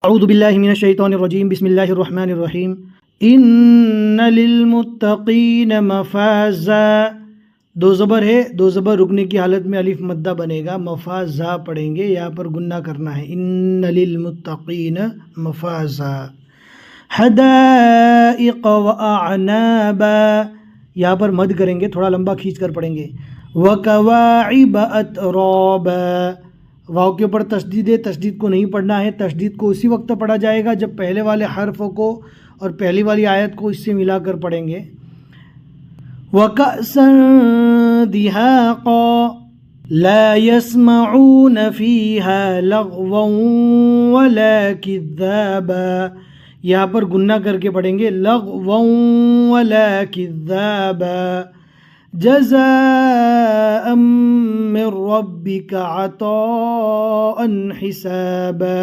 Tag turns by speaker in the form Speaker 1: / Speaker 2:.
Speaker 1: अऊज़ु बिल्लाहि मिनश्शैतानिर्रजीम बिस्मिल्लाहिर्रहमानिर्रहीम। इन्न लिलमुत्तक़ीन मफ़ाज़ा। दो ज़बर है, दो ज़बर रुकने की हालत में अलिफ मद्दा बनेगा, मफ़ाज़ा पढ़ेंगे, यहाँ पर गुन्ना करना है। इन्न लिलमुत्तक़ीन मफ़ाज़ा। हदाइक़ व अअनाबा, यहाँ पर मद करेंगे, थोड़ा लंबा खींच कर पढ़ेंगे। व कवाइब अतराबा, वाव के ऊपर तशदीद है, तशदीद को नहीं पढ़ना है। तशदीद को उसी वक्त पढ़ा जाएगा जब पहले वाले हर्फ को और पहली वाली आयत को इससे मिलाकर पढ़ेंगे। वकअसन दिहाक़ा ला यस्मऊन फ़ीहा लग़वन वला किज़्ज़ाबा, यहाँ पर गुन्ना करके पढ़ेंगे, लग़वन वला किज़्ज़ाबा। जज़ाअम मिन रब्बिका अताअन हिसाबा।